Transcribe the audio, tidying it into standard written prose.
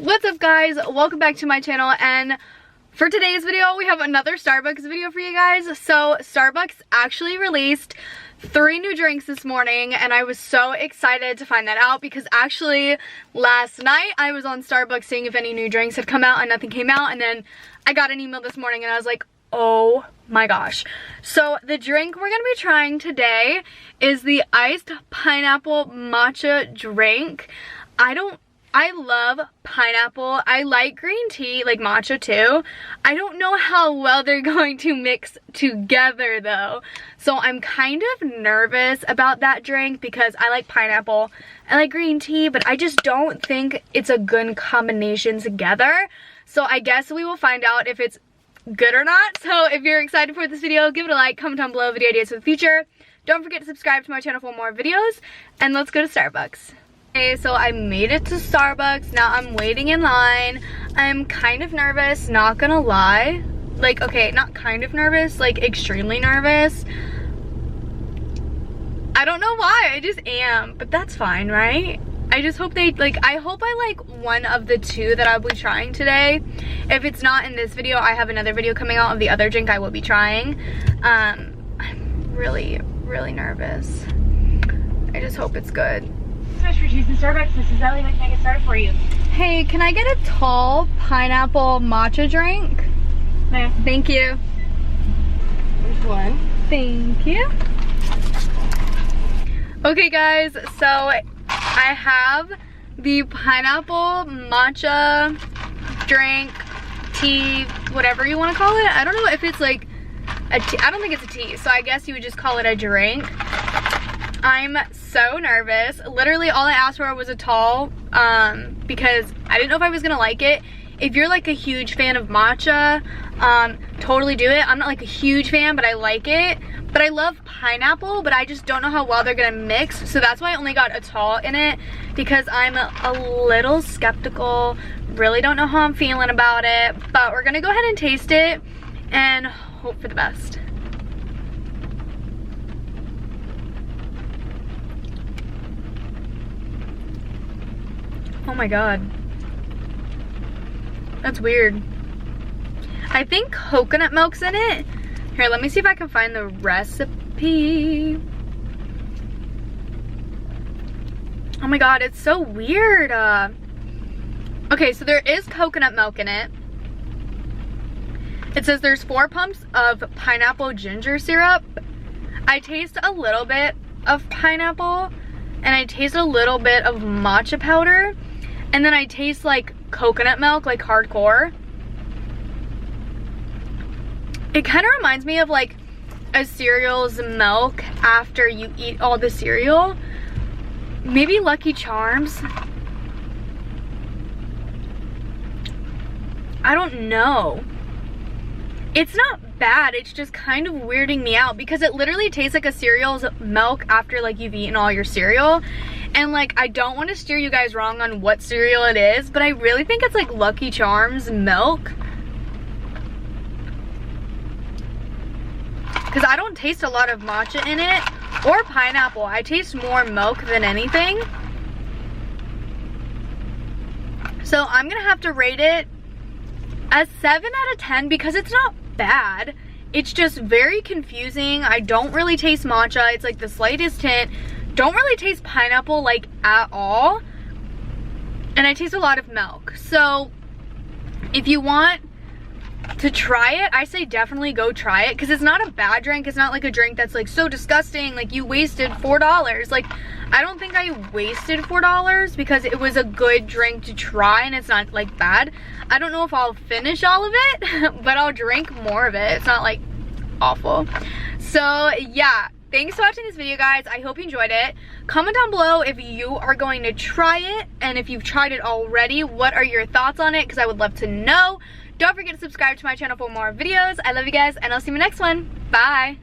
What's up guys, welcome back to my channel, and for today's video we have another Starbucks video for you guys. So Starbucks actually released 3 new drinks this morning, and I was so excited to find that out because actually last night I was on Starbucks seeing if any new drinks had come out and nothing came out, and then I got an email this morning and I was like, oh my gosh. So the drink we're gonna be trying today is the iced pineapple matcha drink. I love pineapple. I like green tea, like matcha too. I don't know how well they're going to mix together though. So I'm kind of nervous about that drink because I like pineapple, I like green tea, but I just don't think it's a good combination together. So I guess we will find out if it's good or not. So if you're excited for this video, give it a like, comment down below video ideas for the future. Don't forget to subscribe to my channel for more videos, and let's go to Starbucks. Okay, so I made it to Starbucks. Now I'm waiting in line. I'm kind of nervous, not gonna lie. Like, okay, not kind of nervous, like extremely nervous. I don't know why, I just am, but that's fine, right? I just hope I hope I like one of the 2 that I'll be trying today. If it's not in this video, I have another video coming out of the other drink I will be trying. I'm really, really nervous. I just hope it's good. So much for choosing Starbucks. This is Adelaine. Can I get started for you? Hey, can I get a tall pineapple matcha drink? Yeah. Thank you. There's one. Thank you. Okay guys, so I have the pineapple matcha drink, tea, whatever you want to call it. I don't know if it's like a tea. I don't think it's a tea, so I guess you would just call it a drink. I'm so nervous. Literally all I asked for was a tall because I didn't know if I was gonna like it. If you're like a huge fan of matcha, totally do it. I'm not like a huge fan, but I like it. But I love pineapple, but I just don't know how well they're gonna mix. So that's why I only got a tall in it, because I'm a little skeptical. Really don't know how I'm feeling about it. But we're gonna go ahead and taste it and hope for the best. Oh my god. That's weird. I think coconut milk's in it. Here, let me see if I can find the recipe. Oh my god, it's so weird. Okay, so there is coconut milk in it. It says there's 4 pumps of pineapple ginger syrup. I taste a little bit of pineapple, and I taste a little bit of matcha powder. And then I taste like coconut milk, like hardcore. It kind of reminds me of like a cereal's milk after you eat all the cereal. Maybe Lucky Charms. I don't know. It's not bad, it's just kind of weirding me out because it literally tastes like a cereal's milk after like you've eaten all your cereal. And like, I don't want to steer you guys wrong on what cereal it is, but I really think it's like Lucky Charms milk. Because I don't taste a lot of matcha in it or pineapple. I taste more milk than anything. So I'm gonna have to rate it a 7 out of 10 because it's not bad. It's just very confusing. I don't really taste matcha. It's like the slightest hint. Don't really taste pineapple like at all. And I taste a lot of milk. So if you want to try it, I say definitely go try it because it's not a bad drink. It's not like a drink that's like so disgusting, like you wasted $4. Like, I don't think I wasted $4 because it was a good drink to try and it's not like bad. I don't know if I'll finish all of it, but I'll drink more of it. It's not like awful. So yeah, thanks for watching this video guys. I hope you enjoyed it. Comment down below if you are going to try it, and if you've tried it already, what are your thoughts on it, because I would love to know. Don't forget to subscribe to my channel for more videos. I love you guys, and I'll see you in the next one. Bye.